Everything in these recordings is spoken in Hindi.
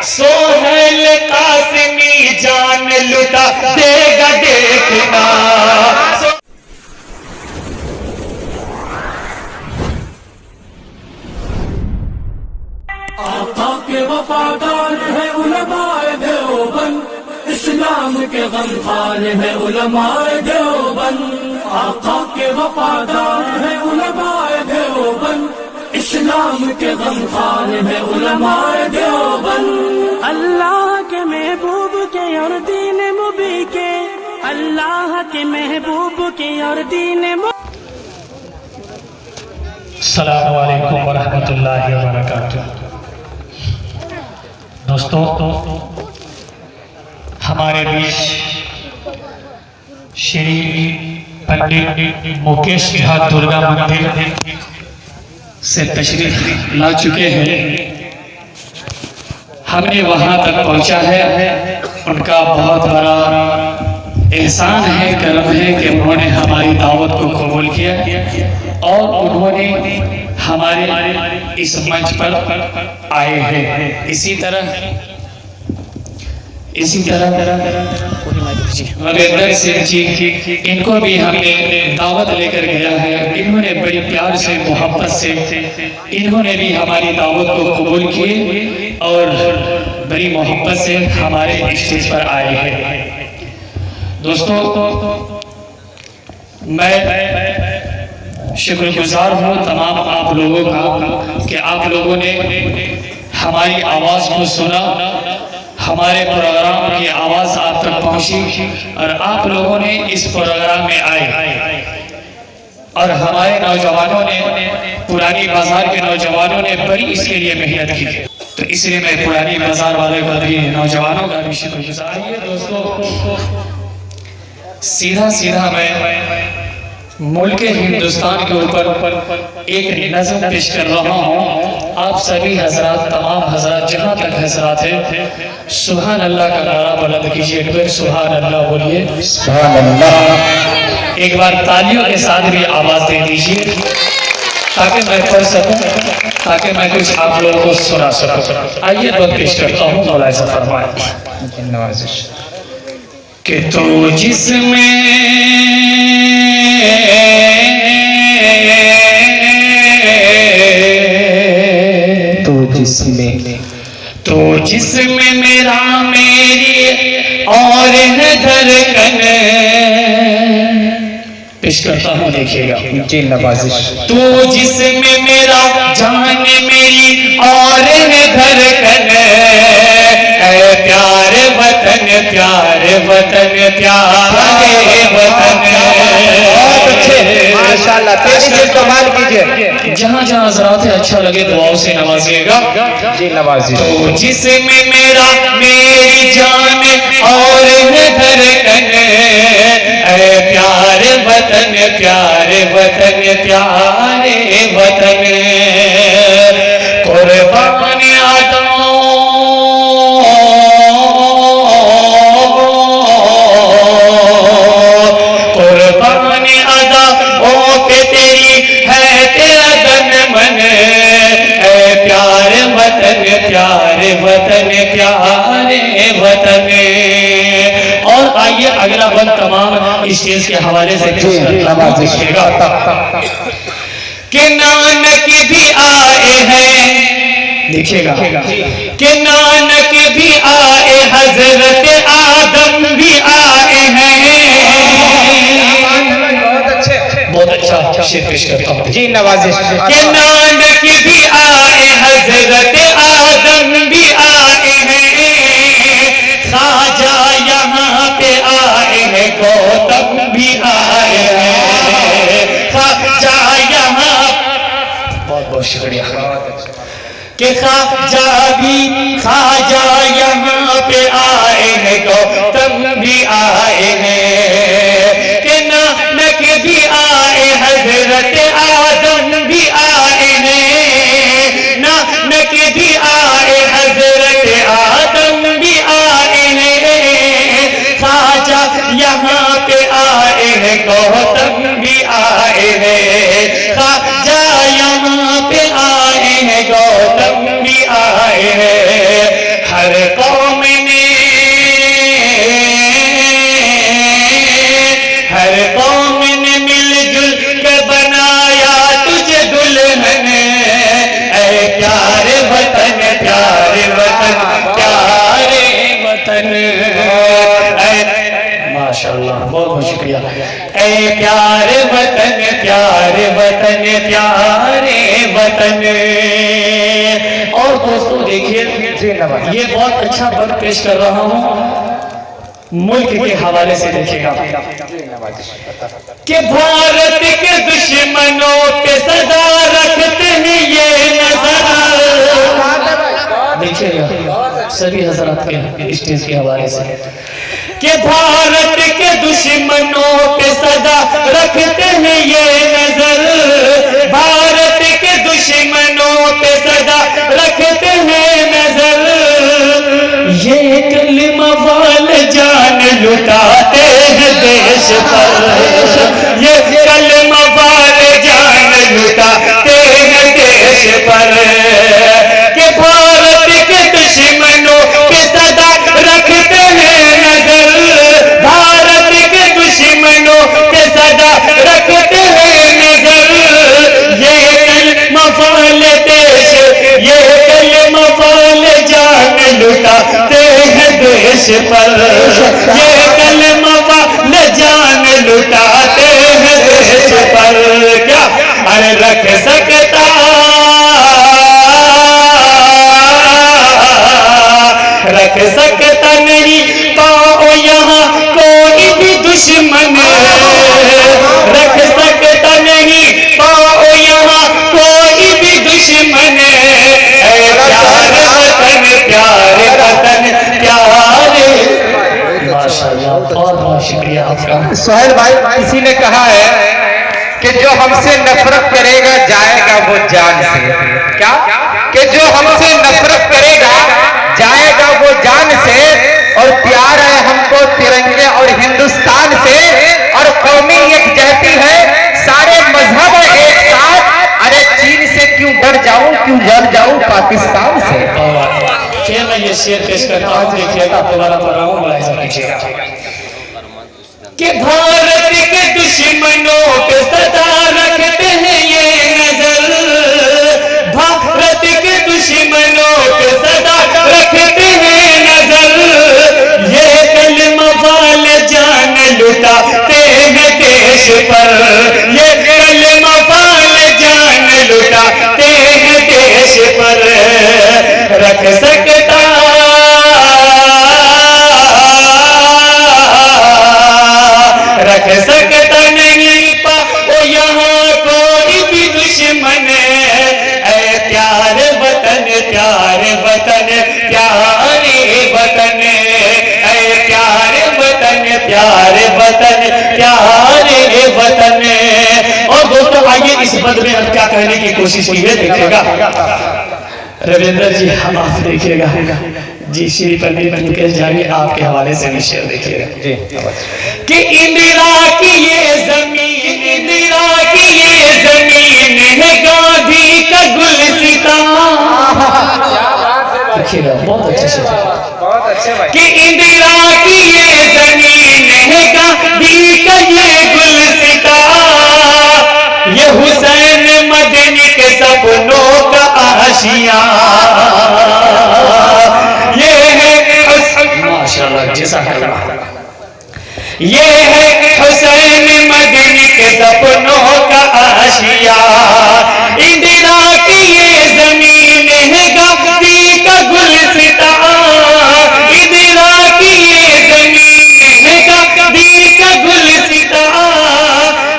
सोहेल कासिमी जान लुटा देगा देखना। आका के वफादार है उलमाए देवबंद, इस्लाम के गमखार है उलमाए देवबंद। आका के वफादार है उलमाए देवबंद, इस्लाम के गमखार है उलमाए देवबंद। अल्लाह के महबूब के और दीन मुबी के, अल्लाह के महबूब के और दीन। अस्सलामु अलैकुम वरहमतुल्लाहि वबरकातुहू। दोस्तों, हमारे बीच श्री पंडित मुकेश झा दुर्गा मंदिर से तशरीफ ला चुके हैं। हमने वहां तक पहुंचा है, उनका बहुत बड़ा एहसान है, करम है कि उन्होंने हमारी दावत को कबूल किया और उन्होंने हमारे इस मंच पर आए हैं। इसी तरह रविंदर सिंह जी, इनको भी हमने दावत लेकर गया है। इन्होंने बड़ी प्यार से, मोहब्बत से इन्होंने भी हमारी दावत को कबूल किए और बड़ी मोहब्बत से हमारे स्टेज पर आए हैं। दोस्तों, मैं शुक्रगुजार हूँ तमाम आप लोगों का कि आप लोगों ने हमारी आवाज़ को सुना, हमारे प्रोग्राम की आवाज़ आप तक पहुँची और आप लोगों ने इस प्रोग्राम में आए। और हमारे नौजवानों ने, पुरानी बाजार के नौजवानों ने बड़ी इसके लिए मेहनत की, तो इसलिए मैं पुरानी बाजार वाले का भी, नौजवानों का भी शुक्रगुजार हूँ। दोस्तों, सीधा मैं मुल्क हिंदुस्तान के ऊपर एक नज़्म पेश कर रहा हूँ। आप सभी हजरात, तमाम हजरात जहाँ तक हजरात हैं, सुभान अल्लाह का नारा बुलंद कीजिए। एक बार सुभान अल्लाह बोलिए। सुभान अल्लाह। एक बार तालियों के साथ भी आवाज़ दे दीजिए ताकि मैं पढ़ सकूं, ताकि मैं कुछ आप लोगों को सुना सकूं। आइए मैं पेश करता हूँ। मौलाना से फरमाएं कि तो जिसमें मेरा मेरी और है धड़कन, पेश करता हूँ, देखिएगा जी नवाजिश। तो जिसमें मेरा जान मेरी और है धड़कन, प्यारे वतन, प्यारे वतन, प्यारे वतन। बहुत अच्छे, माशाल्लाह, तेजी से कमाल कीजिए। जहाँ जहाँ हज़रात है अच्छा लगे दुआओं से नवाजिएगा जी नवाजिए। तो जिसमें मेरा मेरी जान और है धड़कन, प्यारे वतन, प्यारे वतन, प्यारे वतन। कुर्बान आदम प्यारे वतन, प्यारे वतन। और आइए अगला बंद तमाम स्टेज के हवाले से देखिएगा कि नानक भी आए हैं, देखिएगा कि नानक भी आए, हजरत आदम भी आए हैं। बहुत अच्छा शेर पेश करता हूँ जी नवाजिश। कि नानक भी आए, हजरत आदम भी आए हैं, ख्वाजा यहाँ पे आए हैं, गौतम भी आए हैं, ख्वाजा यहाँ। बहुत बहुत शुक्रिया। कि ख्वाजा यहाँ पे आए हैं, गौतम भी आए हैं। कि नानक भी आए, हजरत आदम भी आए हैं, नानक भी आए, हजरत आदम भी आए हैं, ख्वाजा यहाँ पे आए हैं, गौतम भी आए हैं, ख्वाजा यहाँ पे आए हैं, गौतम भी आए हैं। हर कौम ने, हर कौम ने मिलजुल के बनाया तुझे दुल्हन। ऐ प्यारे वतन, प्यारे वतन, प्यारे वतन। माशाअल्लाह, बहुत बहुत शुक्रिया। ऐ प्यारे वतन, प्यारे वतन, प्यारे वतन। और दोस्तों देखिए, ये बहुत अच्छा वर्क पेश कर रहा हूँ मुल्क के हवाले से। देखिएगा कि भारत के दुश्मनों पे सदा रखते हैं ये नजर। देखिएगा सभी हजरत के स्टेज के हवाले से कि भारत के दुश्मनों पे सदा रखते हैं ये नजर। भारत के दुश्मनों पे सदा रखते हैं नजर। ये कलमा वाले जान लुटाते हैं देश पर। ये कलमा वाले जान लुटाते हैं देश पर। कि भारत के दुश्मनों पे सदा रखते हैं नजर। भारत के दुश्मनों पे सदा रखते हैं नजर। ये कलमा वाले देश, ये कलमा वाले जान लुटाते हैं देश पर। ये कलमा वाले जान लुटाते हैं देश पर। क्या अरे रख सकता, रख सकता नहीं पाओ यहाँ कोई भी दुश्मन। रख सकता नहीं पाओ यहाँ कोई भी दुश्मन। प्यारे वतन, प्यारे वतन, प्यारे। माशाअल्लाह, बहुत बहुत शुक्रिया आपका। सोहेल भाई, किसी ने कहा है कि जो हमसे नफरत करेगा जाएगा वो जान से। क्या कि जो हमसे नफरत करेगा जाएगा वो जान से। और प्यार है हमको तिरंगे और हिंदुस्तान से। और कौमी एक जहती है, सारे मजहब एक साथ। अरे चीन से क्यों डर जाऊं, क्यों डर जाऊं पाकिस्तान से। फिर मैं ये शेर पेश करता हूँ, देखिएगा दोबारा पढ़ रहा हूँ, मुलाहिजा कीजिएगा कि भारत के दुश्मनों पे सदा रखते हैं ये नजर। भारत के दुश्मनों पे सदा रखते हैं नजर। ये कलमा वाले जान लुटाते हैं देश पर। ये कलमा वाले जान लुटाते हैं देश पर। रख सकता, रख सकता नहीं पाओ यहाँ कोई भी दुश्मन। ऐ प्यारे वतन, प्यारे वतन, प्यारे वतन। ऐ प्यारे वतन, प्यारे वतन, प्यारे वतन। और दोस्तों आइए इस बद में हम क्या कहने की कोशिश की है, देखिएगा रविंद्र जी, हम आप देखिएगा जी। श्री पंडित मुकेश जानी आपके हवाले से भी शेर देखिएगा जी कि इंदिरा की ये जमीन, इंदिरा की ये जमीन है गांधी का गुलसिता। देखिएगा बहुत अच्छे से, बहुत अच्छे भाई। कि इंदिरा की ये जमीन है गांधी का ये गुलसिता। ये हुसैन मदनी के सपनों का आशिया। ये है माशाअल्लाह, जैसा ये है हुसैन मदनी के सपनों का आशिया। इंदिरा की ये जमीन है गांधी का गुलसिता। इंदिरा की ये जमीन है गांधी का गुलसिता।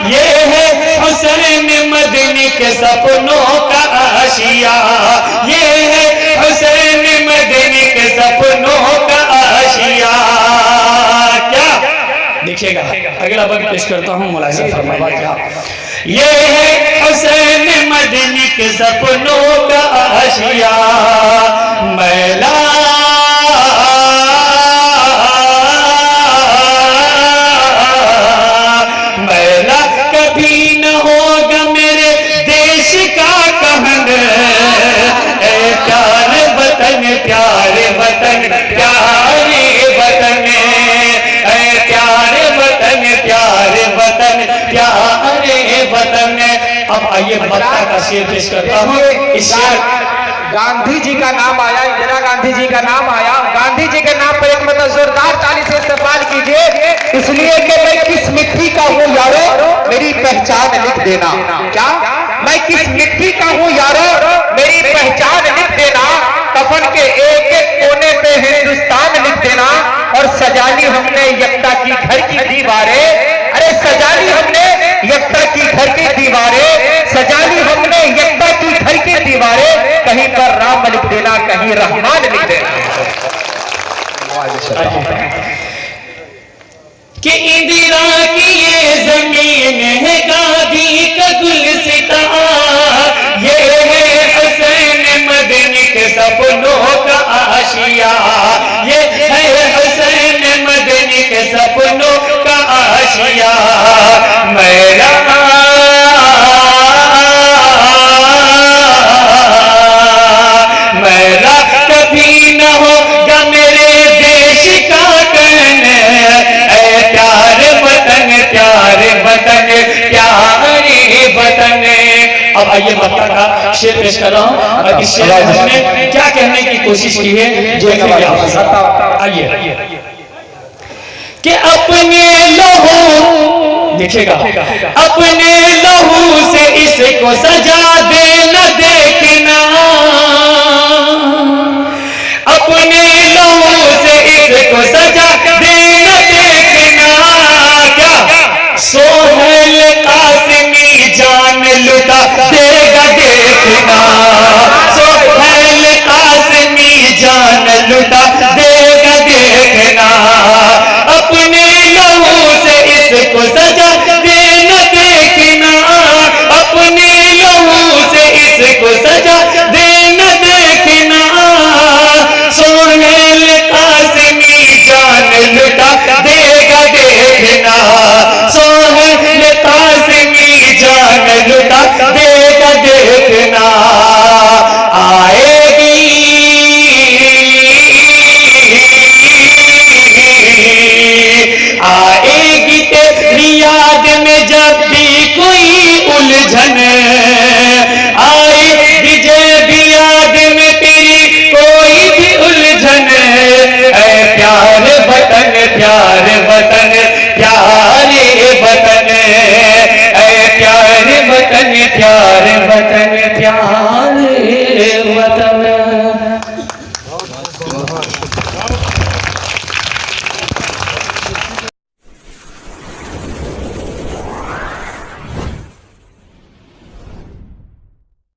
ये है हुसैन मदनी के सपनों का आशिया। ये है हुसैन मदनी के सपनों का आशिया। क्या देखिएगा अगला वक्त पेश करता हूँ, मुलाहिजा फरमाइएगा। ये है हुसैन मदनी के सपनों का आशिया। मैला मैला कभी न होगा मेरे देश का कहन। प्यारे वतन, प्यारे वतन, वतन प्यारे वतन, प्यारे वतन प्यारे वतन प्यारे वतन। अब आइए मक्का का शेर पेश करता हूँ। इस शेर गांधी जी का नाम आया, इंदिरा गांधी जी का नाम आया, गांधी जी के नाम पर एक मतलब जोरदार ताली से इस्तेमाल कीजिए, इसलिए कि मैं किस मिट्टी का हूँ यारो मेरी पहचान लिख देना। क्या मैं किस मिट्टी का हूँ यारो मेरी पहचान लिख देना, कफन के एक एक कोने पे हिंदुस्तान लिख देना, और सजाली हमने यकता की घर की दीवारें, अरे सजाली हमने यकता की घर की दीवारें, सजाली हमने यकता की घर की दीवारें, कहीं पर राम लिख देना कहीं रहमान लिख देना। कि इंदिरा की ये जमीन है गांधी का गुलसिता, ये है हुसैन मदनी के सपनों का आशिया, ये है हुसैन मदनी के सपनों का आशिया। मेरा मेरा कभी न होगा मेरे देश का कहने, प्यारे वतन प्यारे वतन प्यारे वतन। अब आइए मक्का का शेर पेश कर रहा हूँ, और इस शेर में हमने क्या कहने की कोशिश की है देखेंगे आप। आइए कि अपने लहू देखिएगा, अपने लहू से इसको सजा देना देखना, अपने लहू से इसको सजा देना देखना। क्या सोहेल कासिमी जान लुटा देगा देखना, सोहेल कासिमी जान लुटा देगा देखना, अपने लहू से इसको सजा देना देखना, अपने लहू से इसको सजा देना देखना। सोहेल कासिमी जान लुटा देगा देखना, सोहेल कासिमी जान लुटा देगा देखना। आएगी आएगी तेरी याद में जब भी कोई उलझन, आएगी जब भी याद में तेरी कोई भी उलझन। प्यारे वतन प्यारे वतन प्यारे वतन, प्यारे वतन प्यारे वतन।